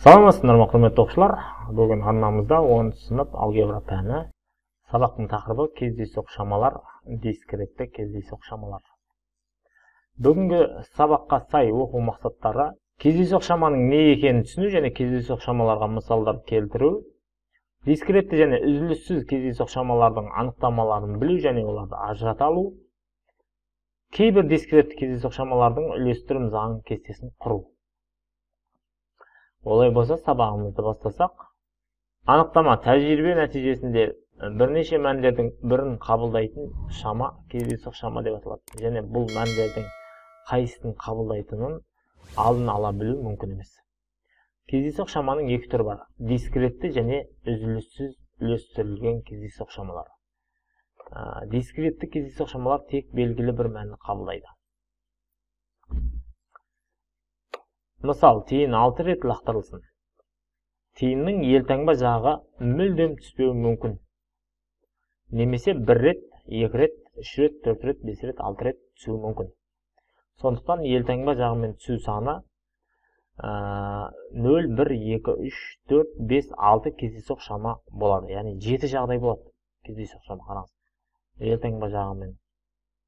Саламатсыздар ма, құрметті оқушылар. Бүгін арнамызда 10 сынып алгебра пәні. Сабақтың тақырыбы кездейсоқ шамалар, дискретті кездейсоқ шамалар. Бүгінгі сабаққа сай оқу мақсаттары кездейсоқ шаманың не екенін түсіну және кездейсоқ шамаларға мысалдар келтіру, дискретті және үзіліссіз кездейсоқ шамалардың анықтамаларын білу және оларды ажырата алу, кейбір дискретті кездейсоқ шамалардың үлестірім заңын кестесін құру. Олай болса, сабағымызды бастасақ. Анықтама тәжірибе нәтижесінде бірнеше мәндердің бірін қабылдайтын шама кездейсоқ шама деп аталады. Және бұл мәндердің қайсысын қабылдайтынын алдын ала білу мүмкін емес. Кездейсоқ шаманың екі түрі бар: дискретті және үзіліссіз үлестірілген кездейсоқ шамалар. Дискретті кездейсоқ шамалар тек белгілі бір мәнді қабылдайды. Мысал, тиын 6 рет лақтырылсын. Тиынның елтаңба жағы мүлдем түспеуі мүмкін. Немесе 1 рет, 2 рет, 3 рет, 4 рет, 5 рет, 6 рет түсуі мүмкін. Сондықтан елтаңба жағымен түсу саны 0, 1, 2, 3, 4, 5, 6 кездейсоқ шама болады. Яғни 7 жағдай болады кездейсоқ шама. Қараңыз. Елтаңба жағымен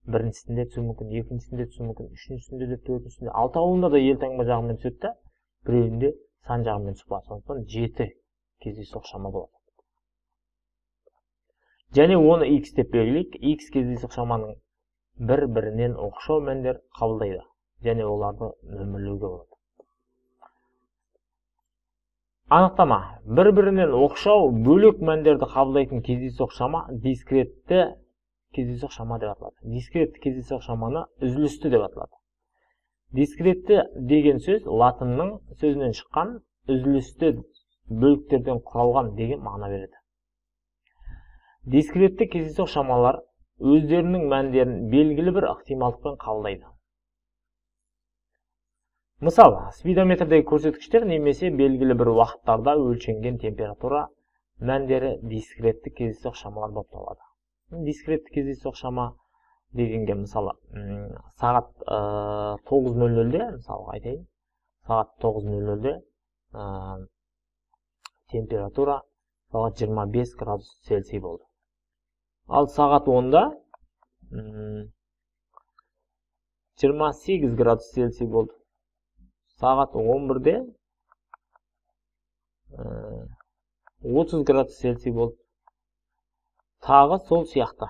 біріншісінде түсу мүмкін, екіншісінде түсу мүмкін, үшіншісінде де, төртіншісінде, алтауында да елтаңба жағымен түседі, біреуінде сан жағымен түсіп қалады. Сондықтан 7 кездейсоқ шама болады. Және оны x деп белгілейік. X кездейсоқ шаманың бір-бірінен оқшау мәндер қабылдайды. Және оларды нөмірлеуге болады. Анықтама: бір-бірінен оқшау бөлек мәндерді қабылдайтын кездейсоқ шама дискретті кездейсоқ шама деп аталады. Дискретті кездейсоқ шаманы үзілісті деп аталады. Дискретті деген сөз латынның сөзінен шыққан үзілісті бөліктерден құралған деген мағына береді. Дискретті кездейсоқ шамалар өздерінің мәндерін белгілі бір ықтималдықпен қабылдайды. Мысал, спидометрдегі көрсеткіштер немесе белгілі бір уақыттарда өлшенген температура мәндері дискретті кездейсоқ шамалар болып табылады. Дискретті кездейсоқ шама дегенге мысалы сағат 9:00-де, мысалға айтайын, сағат 9:00-де температура сағат 25 градус Цельсий болды. Ал сағат 10-да 28 градус Цельсий болды. Сағат 11-де 30 градус Цельсий болды. Тағы сол сияқты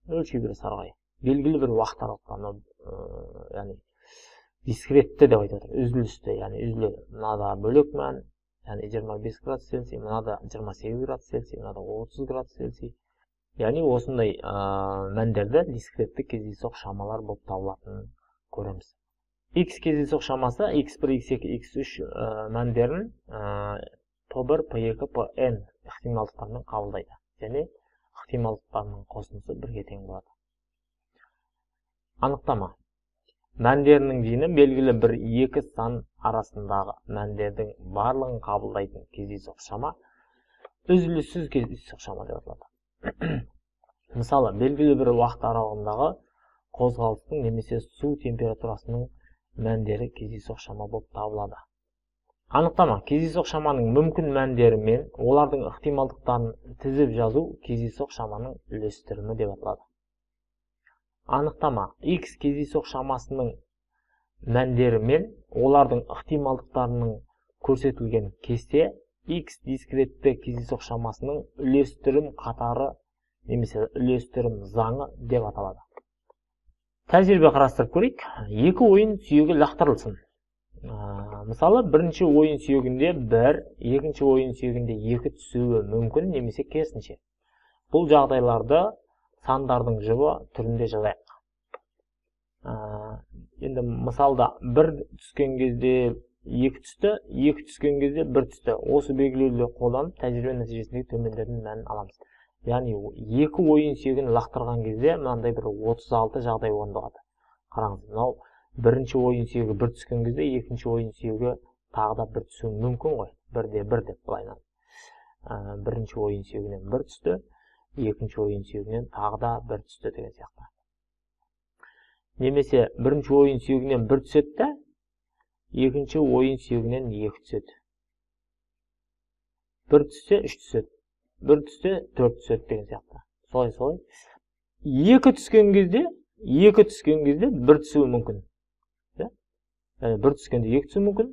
өлшей бере сарғай. Белгілі бір уақыт аралықтарында, яғни дискретті деп айтады, үзілісті, яғни үзіледі. Мынада бөлек мән, яғни 25 градус Цельсий, мынада 28 градус Цельсий, мынада 30 градус Цельсий. Яғни осындай мәндерді дискретті кездейсоқ шамалар болып табылатынын көреміз. X кездейсоқ шамасы x1, x2, x3 мәндерін P1, P2, Pn ықтималдықтармен қабылдайды. Және ықтималдықтарының қосындысы бірге тең болады. Анықтама: мәндерінің жиыны белгілі бір екі сан арасындағы мәндердің барлығын қабылдайтын кездейсоқ шама үзіліссіз кездейсоқ шама деп аталады. Мысалы, белгілі бір уақыт аралығындағы қозғалыстың немесе су температурасының мәндері кездейсоқ шама болып табылады. Анықтама: кездейсоқ шаманың мүмкін мәндері мен олардың ықтималдықтарын тізіп жазу кездейсоқ шаманың үлестірімі деп аталады. Анықтама: x кездейсоқ шамасының мәндері мен олардың ықтималдықтарының көрсетілген кесте x дискретті кездейсоқ шамасының үлестірім қатары немесе үлестірім заңы деп аталады. Тәжірибе қарастырып көрейік. Екі ойын сүйегі лақтырылсын. Мысалы, бірінші ойын сүйегінде 1, екінші ойын сүйегінде 2 түсуі мүмкін, немесе керісінше. Бұл жағдайларды сандардың жұбы түрінде жазайық. Енді мысалда 1 түскен кезде 2 түсті, 2 түскен кезде 1 түсті. Осы белгілерді қолданып, тәжірибе нәтижесіндегі төмендердің мәнін аламыз. Яғни, 2 ойын сүйегін лақтырған кезде мынандай бір 36 жағдай орындалады. Қараңыз, мынау бірінші ойын сүйегі 1 түскен кезде, екінші ойын сүйегі тағы да 1 түсуі мүмкін ғой. 1-де 1 деп былайынан. Бірінші ойын сүйегінен 1 түсті, екінші ойын сүйегінен тағы да 1 түсті деген сияқты. Немесе бірінші ойын сүйегінен 1 түседі, екінші ойын сүйегінен 2 түседі. 1 түссе 3 түседі. 1 түссе 4 түседі деген сияқты. Солай. 2 түскен кезде 1 түсуі мүмкін. Бір түскенде 2 түсуі мүмкін.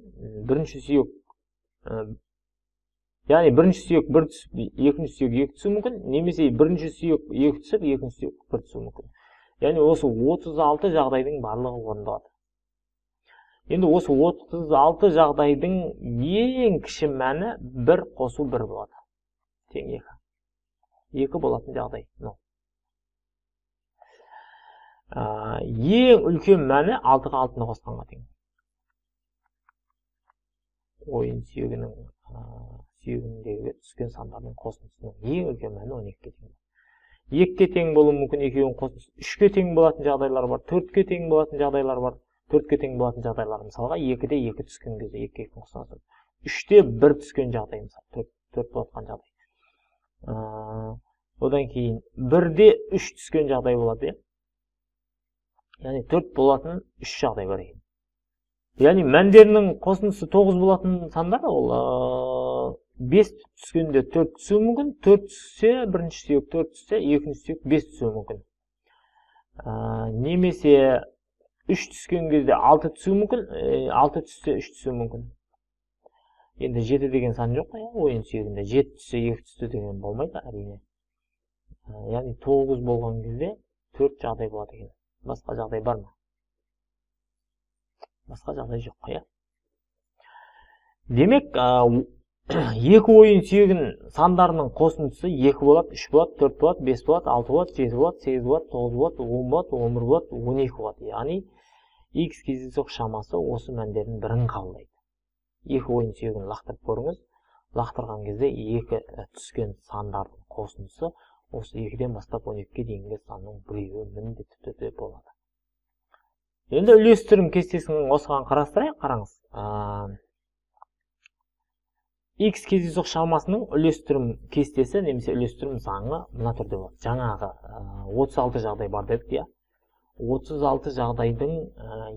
Бірінші сүйек, яғни бірінші сүйек 1 түсіп, екінші сүйек 2 түсуі мүмкін, немесе бірінші сүйек 2 түсіп, екінші сүйек 1 түсуі мүмкін. Яғни осы 36 жағдайдың барлығы орындалады. Енді осы 36 жағдайдың ең кіші мәні 1 қосу 1 болады. Тең 2. 2 болатын жағдай. Ең үлкен мәні 6-ға 6-ны қосқанға тең. Ойын сүйегіндегі түскен сандардың қосындысының ең үлкен мәні 12-ге тең. 2-ге тең болуы мүмкін, екеуінің қосындысы 3-ге тең болатын жағдайлар бар, 4-ге тең болатын жағдайлар бар. 4-ге тең болатын жағдайлар мысалға 2-де 2 түскен кезде 2-ге қосылады. 3-те 1 түскен жағдай мысалы 4 болатқан жағдай. Одан кейін 1-де 3 түскен жағдай болады. Яғни 4 болатын 3 жағдай бар екен. Яғни мәндерінің қосындысы 9 болатын сандар, ол 5 түскенде 4 түсуі мүмкін, 4 түссе бірінші сүйек 4 түссе, екінші сүйек 5 түсуі мүмкін. Немесе 3 түскен кезде 6 түсуі мүмкін, 6 түссе 3 түсуі мүмкін. Енді 7 деген сан жоқ, ойын сүйегінде 7 түссе 2 түсті деген болмайды, әрине. Яғни 9 болған кезде 4 жағдай болады екен. Басқа жағдай бар ма? Басқа жағдай жоқ қой. Демек, 2 ойын сүйегін сандарының қосындысы 2 болады, 3 болады, 4 болады, 5 болады, 6 болады, 7 болады, 8 болады, 9 болады, 10 болады, 11 болады, 12 болады. Яғни x кездейсоқ шамасы осы мәндердің бірін қабылдайды. 2 ойын сүйегін лақтырып көріңіз. Лақтырған кезде 2 түскен сандардың қосындысы осы 2-ден бастап 12-ге дейінгі санның біреуі міндетті түрде болады. Енді үлестірім кестесін осыған қарастырайық, қараңыз. X кездейсоқ шамасының үлестірім кестесі немесе үлестірім заңы мына түрде болады. Жаңағы 36 жағдай бар дедік, 36 жағдайдың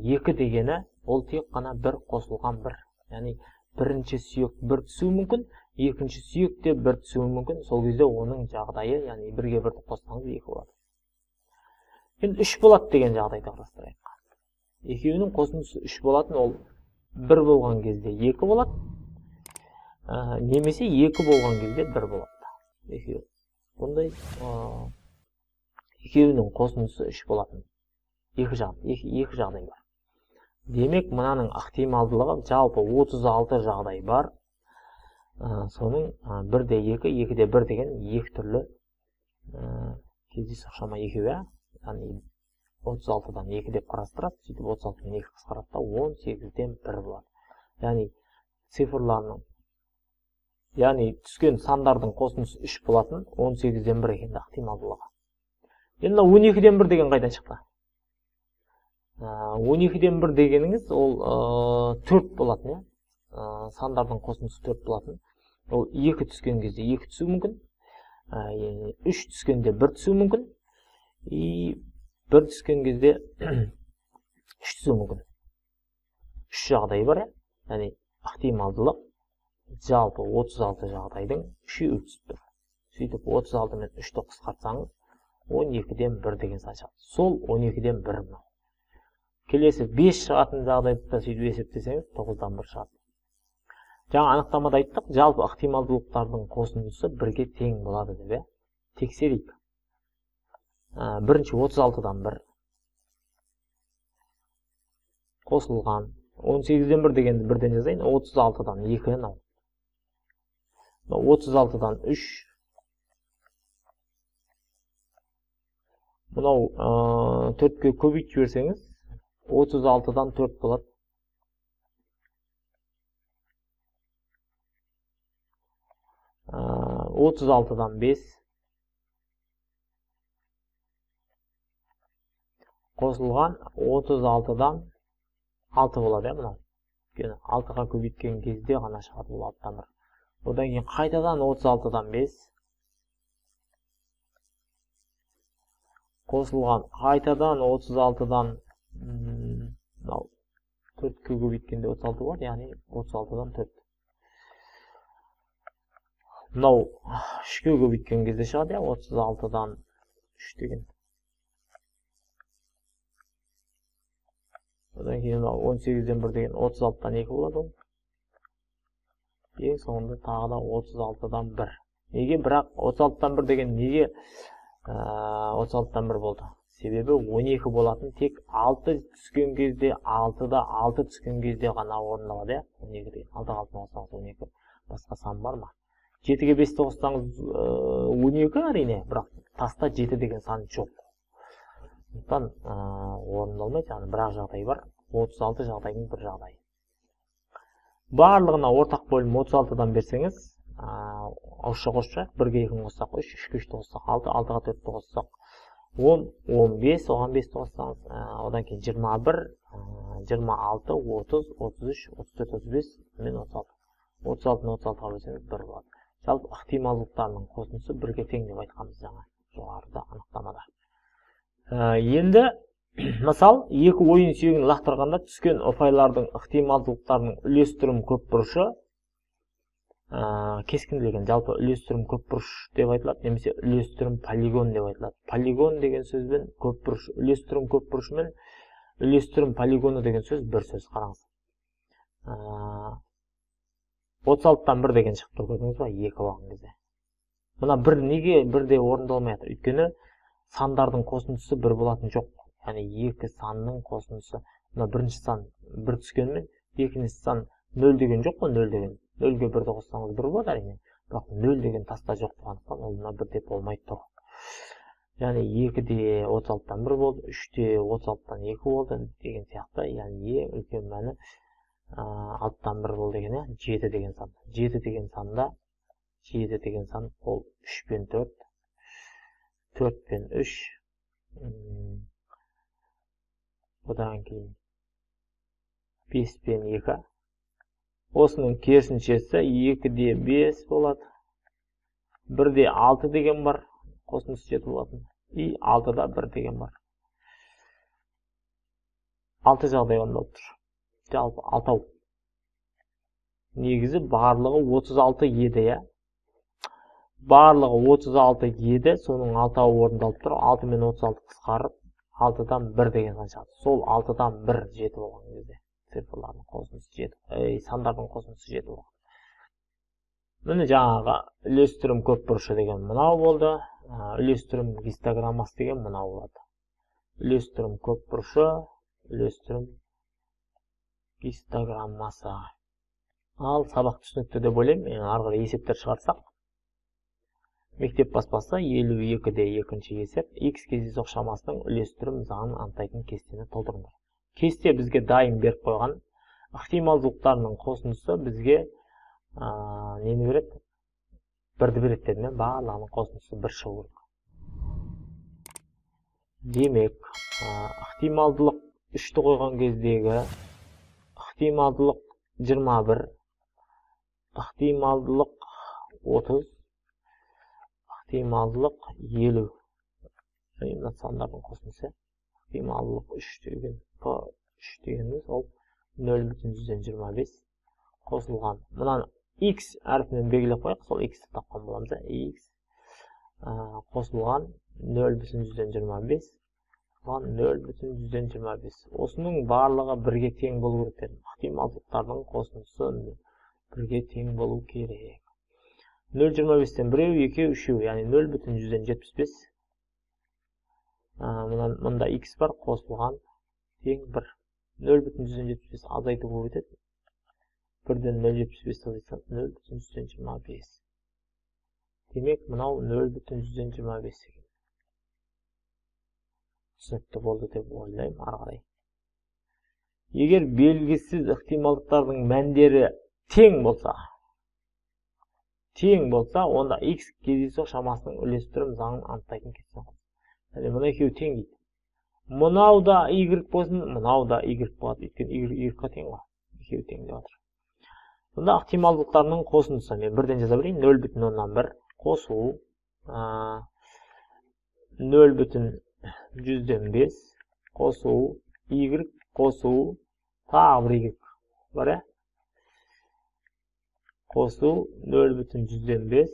2 дегені ол тек қана 1 қосылған 1. Яғни бірінші сүйек 1 түсуі мүмкін, екінші сүйек те 1 түсуі мүмкін. Сол кезде оның жағдайы, яғни 1-ге 1-ді қоссаңыз 2 болады. Енді 3 болады деген жағдайды қарастырайық. Екеуінің қосындысы 3 болатын, ол 1 болған кезде 2 болады. Немесе 2 болған кезде 1 болады. Бұндай екеуінің қосындысы 3 болатын. 2 жағдай бар. Демек, мұнаның ықтималдылығы жалпы 36 жағдай бар. Соның 1-де 2, 2-де 1 деген 2 түрлі кездейсоқ шама екеуі. Яғни 36-дан 2 деп қарастырады, сөйтіп 36-мен 2 қысқаратта 18-ден 1 болады. Яғни цифрларының, яғни түскен сандардың қосындысы 3 болатын, 18-ден 1 екенді ықтималдылығы. Енді 12-ден 1 деген қайдан шықты? 12-ден 1 дегеніңіз ол 4 болатын, сандардың қосындысы 4 болатын. Ол 2 түскен кезде 2 түсуі мүмкін, 3 түскенде 1 түсуі мүмкін, 1 түскен кезде 3 түсуі мүмкін. 3 жағдай бар, яғни ықтималдылық жалпы 36 жағдайдың 3-і түсіп тұр. Сөйтіп 36 мен 3-ті қысқартсаңыз 12-ден 1 деген сан шығады. Сол 12-ден 1 мынау. Келесі 5 шығатын жағдайды да сөйтіп есептесеңіз 9-дан 1 шығады. Жаңа анықтамада айттық, жалпы ықтималдылықтардың қосындысы 1-ге тең болады деп. Тексерейік. Бірінші 36-дан 1 қосылған. 18-ден 1 дегенді 1-ден жазайын, 36-дан 2 мынау. 36-дан 3. Мынау 4-ке көбейтіп жіберсеңіз 36-дан 4 болады. 36-дан 5 қосылған 36-дан 6 болады, мынау. 6-ға көбейткен кезде ғана шығады бұл 6-дан 1. Одан кейін қайтадан 36-дан 5 қосылған қайтадан 36-дан 4-ке көбейткенде 36 болады, яғни 36-дан 4. Мынау 3-ке көбейткен кезде шығады, 36-дан 3 деген. Одан кейін 18-ден 1 деген 36-дан 2 болады. Ең соңында тағы да 36-дан 1. Неге? Бірақ 36-дан 1 деген неге 36-дан 1 болды? Себебі 12 болатын, тек 6 түскен кезде, 6-да 6 түскен кезде ғана орындалады, 12 деген. 6-ға 6 қоссаңыз 12, басқа сан бар ма? 7-ге 5-ті қоссаңыз 12 әрине, бірақ таста 7 деген сан жоқ. Сондықтан орындалмайды, яғни бір жағдай бар, 36 жағдайдың бір жағдайы. Барлығына ортақ бөлім 36-дан берсеңіз, ауызша қосшы, 1-ге 2 қоссақ 3, 3-ге 3 қоссақ 6, 6-ға 4 қоссақ 10, 15, оған 5 қоссаңыз, одан кейін 21, 26, 30, 33, 34, 35, мен 36. 36-ны 36-ға бөлсеңіз 1 болады. Жалпы ықтималдықтарының қосындысы 1-ге тең деп айтқанбыз жаңа жоғарыда анықтамада. Енді мысал, екі ойын сүйегін лақтырғанда түскен ұпайлардың ықтималдылықтарының үлестірім көпбұрышы кескінділеген, жалпы үлестірім көпбұрыш деп айтылады, немесе үлестірім полигон деп айтылады. Полигон деген сөзбен көпбұрыш, үлестірім көпбұрышы мен үлестірім полигоны деген сөз бір сөз, қараңыз. 36-дан 1 деген шығып тұр, көрдіңіз ба, 2 болған кезде. Мына 1 неге 1-де орындалмай жатыр? Өйткені сандардың қосындысы 1 болатын жоқ. Яғни 2 санның қосындысы. Мына бірінші сан 1 түскенмен, екінші сан 0 деген жоқ қой, 0 деген. 0-ге 1-ді қоссаңыз 1 болады әрине. Бірақ 0 деген таста жоқ болғандықтан, ол мына 1-де болмайды тұр. Яғни 2-де 36-дан 1 болды, 3-де 36-дан 2 болды деген сияқты. Яғни ең үлкен мәні 6-дан 1 болды деген, 7 деген сан. 7 деген санда, 7 деген сан ол 3 пен 4, 4 пен 3, одан кейін 5 пен 2. Осының керісіншесі 2-де 5 болады. 1-де 6 деген бар, қосындысы 7 болатын. И 6-да 1 деген бар. 6 жағдай орындалып тұр. Жалпы 6-ау. Негізі барлығы 36 еді, я. Барлығы 36 еді, соның 6-ау орындалып тұр. 6 мен 36 қысқарып, 6-дан 1 деген сан шығады. Сол 6-дан 1 7 болған кезде. Цифрлардың қосындысы 7. Сандардың қосындысы 7 болған. Міне жаңағы үлестірім көпбұрышы деген мынау болды. Үлестірім гистограммасы деген мынау болады. Үлестірім көпбұрышы, үлестірім гистограммасы. Ал сабақ түсінікті деп ойлаймын. Арғы есептер шығарсақ. Мектеп баспасы 52-де екінші есеп. X кездейсоқ шамасының үлестірім заңын анықтайтын кестені толтырыңдар. Кесте бізге дайын беріп қойған. Ықтималдылықтарының қосындысы бізге нені береді? 1-ді береді дедім мен, барлығының қосындысы 1 шығу керек. Демек, ықтималдылық 3-ті қойған кездегі ықтималдылық 21, ықтималдылық 30, ықтималдылық 50. Мына сандардың қосындысы. Ықтималдылық 3 деген, 3 дегеніміз ол 0,125 қосылған. Мұнан x әріпімен белгілеп қояйық, сол x-ті тапқан боламыз. X қосылған 0,125, 0,125. Осының барлығы 1-ге тең болу керек дедім. Ықтималдылықтардың қосындысы 1-ге тең болу керек. 0,25-тен 1, 2, 3, яғни 0,175. Мұнда x бар, қосылған тең 1. 0,175 азайту болып етеді. 1-ден 0,75 азайтсақ 0,125. Демек, мынау 0,125 екен. Түсінікті болды деп ойлаймын арғарай. Егер белгісіз ықтималдықтардың мәндері тең болса, онда x кездейсоқ шамасының үлестірім заңын анықтайтын кестені қойыңыз. Яғни мұны екеуі тең дейді. Мынау да y болсын, мынау да y болады. Өйткені y-ға тең ғой. Екеуі тең деп жатыр. Сонда ықтималдықтарының қосындысы, мен бірден жаза берейін, 0,1 қосу 0,105 қосу y қосу тағы бір y бар, қосу 0,105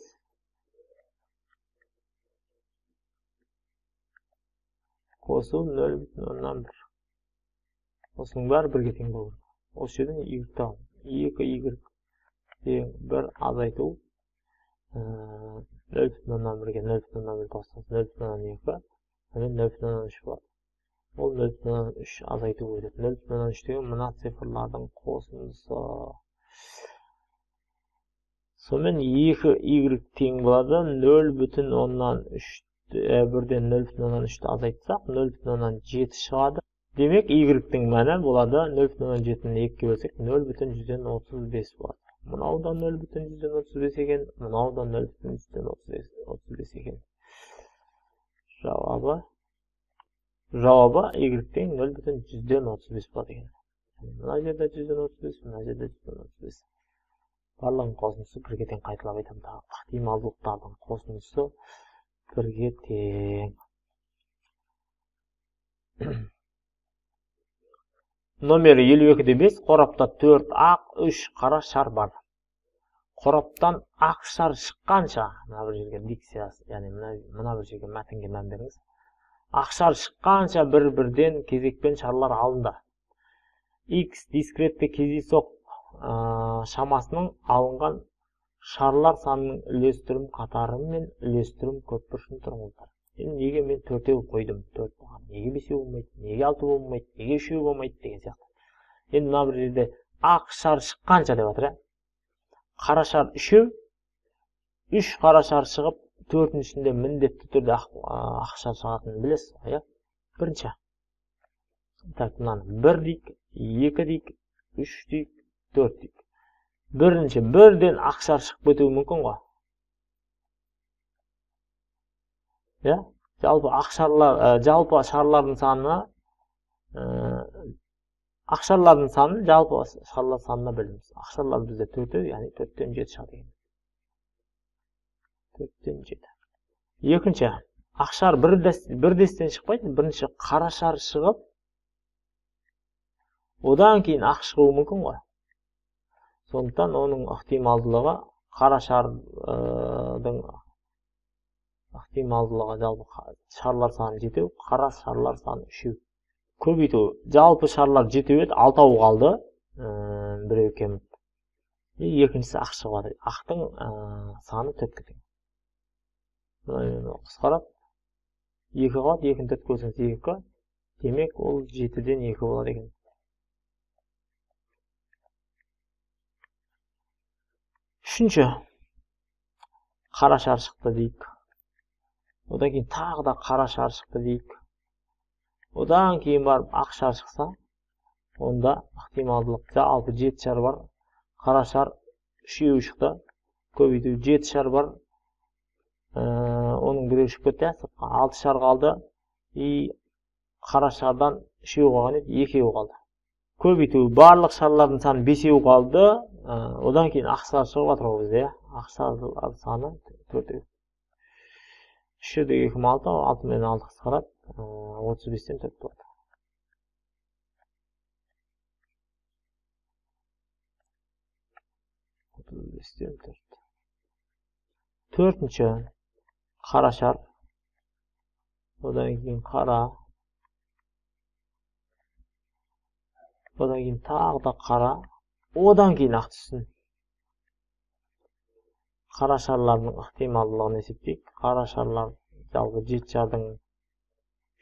қосу 0,1. Осының бәрі бірге тең болады. Осы жерден y табамыз. 2y тең 1 азайту 0,1-ге 0,1 қоссаңыз 0,2, және 0,3 болады. Ол 0,3 азайту өтеді. 0,3 деген мына цифрлардың қосындысы. Сонымен 2y тең болады 0,3. 1-ден 0,3-ті азайтсақ 0,7 шығады. Демек, y-тің мәні болады 0,7-ні 2-ге бөлсек 0,135 болады. Мынау да 0,135 екен, мынау да 0,135 екен. Жауабы y-тің 0,135 болады екен. Мына жерде 135, мына жерде 135. Барлығын қосындысы бірге тең, қайталап айтамын. Ықтималдылықтардың қосындысы бірге тең. Номер 52-де 5, қорапта 4 ақ, 3 қара шар бар. Қораптан ақ шар шыққанша, мына бір жерге дикциясы, яғни мына бір жерге мәтінге мән беріңіз. Ақ шар шыққанша бір-бірден кезекпен шарлар алынды. X дискретті кездейсоқ шамасының алынған шарлар санының үлестірім қатары мен үлестірім көпбұрышын тұрыңыздар. Енді неге мен 4-еу қойдым? 4 болған. Неге 5-еу болмайды? Неге 6 болмайды? Неге 3-еу болмайды? Деген сияқты. Енді мына бір жерде ақ шар шыққанша деп жатыр. Қара шар 3-еу, 3 қара шар шығып, 4-ішінде міндетті түрде ақ шар шығатынын білесіз. Бірінші. Так, мынаны 1 дейік, 2 дейік, 3 дейік, 4 дейік. Бірінші, бірден ақ шар шығып кетуі мүмкін ғой. Жалпы шарлардың саны, ақ шарлардың санын жалпы шарлар санына бөлеміз. Ақ шарлар бізде 4-еу, яғни 4-тен 7 шығады екен. 4-тен 7. Екінші, ақ шар бір дестен шықпайды, бірінші қара шар шығып, одан кейін ақ шығуы мүмкін ғой. Сондықтан оның ықтималдылығы қара шардың ықтималдылығы жалпы шарлар саны 7-еу, қара шарлар саны 3-еу. Көбейту, жалпы шарлар 7-еу еді, 6-ау қалды, біреу кеміп. Екіншісі ақ шығады. Ақтың саны 4-ке тең. Қысқарап, 2 қалады, 2-ні 4 көрсеңіз 2. Демек, ол 7-ден 2 болады екен. Үшінші, қара шар шықты дейік. Одан кейін тағы да қара шар шықты дейік. Одан кейін барып ақ шар шықса, онда ықтималдылық жалпы 7 шар бар. Қара шар 3-еу шықты. Көбейту 7 шар бар. Оның біреу шығып кетті, 6 шар қалды. Қара шардан 3-еу қалған еді, 2-еу қалды. Көбейту барлық шарлардың саны 5-еу қалды. Одан кейін ақ шар шығып жатыр ғой бізде. Ақ шарлардың саны 4-еу. 3-де 2 6, 6 мен 6 қысқарады, 35-тен 4 болады. Төртінші, қара шар. Одан кейін қара. Одан кейін тағы да қара. Одан кейін ақ түссін. Қара шарлардың ықтималдылығын есептейік. Қара шарлар жалпы 7 шардың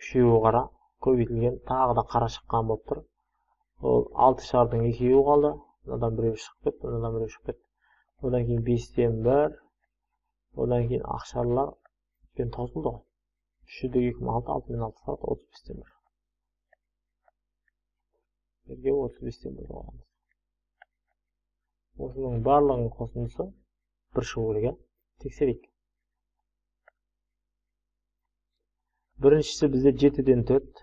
3-еуі қара, көбейтілген, тағы да қара шыққан болып тұр. Ол 6 шардың 2-еуі қалды. Одан біреу шығып кетті, одан біреу шығып кетті. Одан кейін 5-тен 1, одан кейін ақ шарлар таусылды ғой. 3-де 2 6, 6 мен 6 қысқарады, 35-тен 1. Бірге 35-тен 1 болғанбыз. Осының барлығын қосындысы бір шығу керек. Тексерейік. Біріншісі бізде 7-ден 4.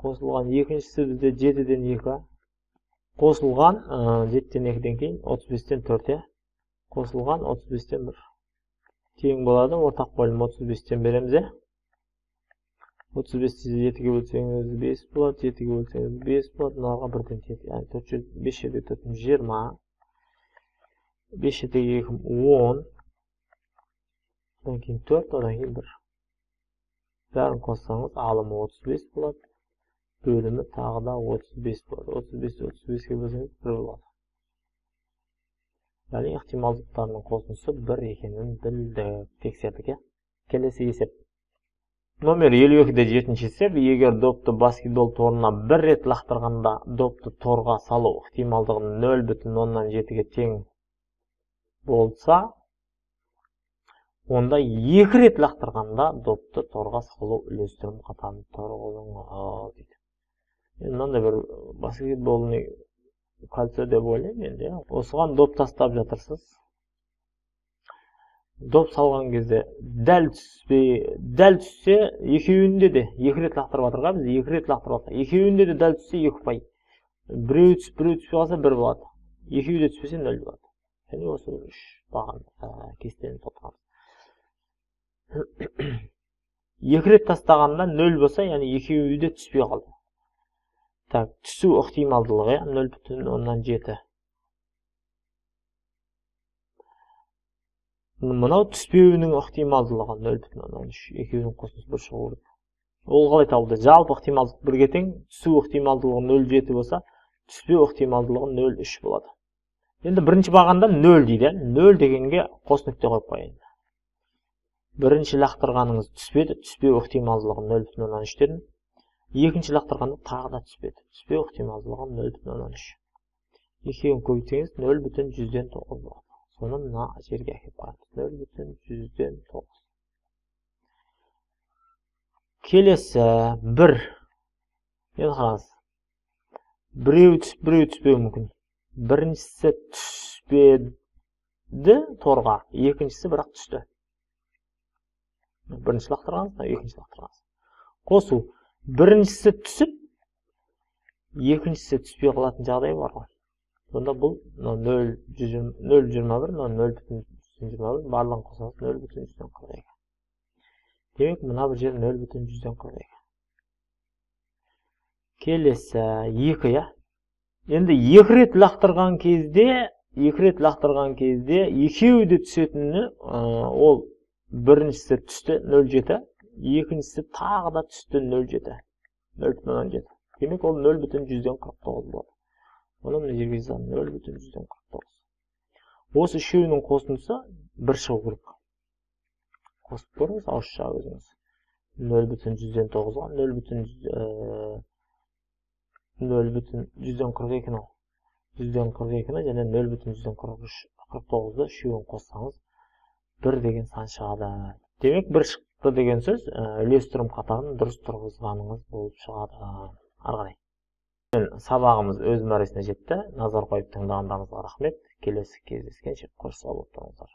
Қосылған. Екіншісі бізде 7-ден 2. Қосылған 7-ден 2-ден кейін 35-тен 4. Қосылған 35-тен 1. Тең болады. Ортақ бөлім 35-тен береміз. 35-ті 7-ге бөлсеңіз 5 болады. 7-ге бөлсеңіз 5 болады. Мынаға 1-ден 7. Яғни 5 7 4 20. 5 7-ге 2 10. Одан кейін 4, одан кейін 1. Бәрін қоссаңыз алымы 35 болады. Бөлімі тағы да 35 болады. 35-35-ке бөлсеңіз 1 болады. Яғни ықтималдықтарының қосындысы 1 екенін білдік, тексердік. Келесі есеп. Номер 52-де 7-ші есеп. Егер допты баскетбол торына 1 рет лақтырғанда допты торға салу ықтималдығын 0,7-ге тең болса, онда 2 рет лақтырғанда допты торға салу үлестірім қатарын тұрғызыңыз дейді. Мынандай бір баскетболный кальций деп ойлаймын енді. Осыған доп тастап жатырсыз. Доп салған кезде дәл түссе, екеуінде де 2 рет лақтырып жатырға, біз 2 рет лақтырып жатыр. Екеуінде де дәл түссе 2 ұпай. Біреу түспей қалса 1 болады. Екеуі де түспесе 0 болады. Және осы 3 баған кестені тоқтамыз. 2 рет тастағанда 0 болса, яғни екеуі де түспей қалды. Так, түсу ықтималдылығы 0,7. Мынау түспеуінің ықтималдылығы 0,3. Екеуінің қосындысы 1 шығу керек. Ол қалай табылды? Жалпы ықтималдылық 1-ге тең, түсу ықтималдылығы 0,7 болса, түспеу ықтималдылығы 0,3 болады. Енді бірінші бағанда 0 дейді. 0 дегенге қос нүкте қойып қояйын. Бірінші лақтырғаныңыз түспеді, түспеу ықтималдылығы 0,3 дедім. Екінші лақтырғанда тағы да түспеді. Түспеу ықтималдылығы 0,3. Екеуін көбейтсеңіз 0,9 болады. Соны мына жерге әкеліп қоямыз. 0,9. Келесі 1. Енді қараңыз. Біреу түспеуі мүмкін. Біріншісі түспеді торға, екіншісі бірақ түсті. Бірінші лақтырғаныз, екінші лақтырғаныз. Қосу. Біріншісі түсіп, екіншісі түспей қалатын жағдай бар ғой. Сонда бұл 0,21, 0,21, барлығын қосаңыз 0,142. Демек, мына бір жер 0,142. Келесі 2, Енді 2 рет лақтырған кезде, екеуі де түсетіні, ол біріншісі түсті 0,7, екіншісі тағы да түсті 0,7. Демек, ол 0,149 болады. Оны мына жерге жазамын 0,149. Осы үшеуінің қосындысы 1 шығу керек. Қосып көріңіз, ауызша өзіңіз. 0,149-ға 0,142-ні 142-ні және 0,149-ды үшеуін қоссаңыз 1 деген сан шығады. Демек, 1 шықты деген сөз үлестірім қатарын дұрыс тұрғызғаныңыз болып шығады. Арғарай. Сабағымыз өз мәресіне жетті. Назар қойып тыңдағандарыңызға рахмет. Келесі кездескенше қош сау болыңыздар.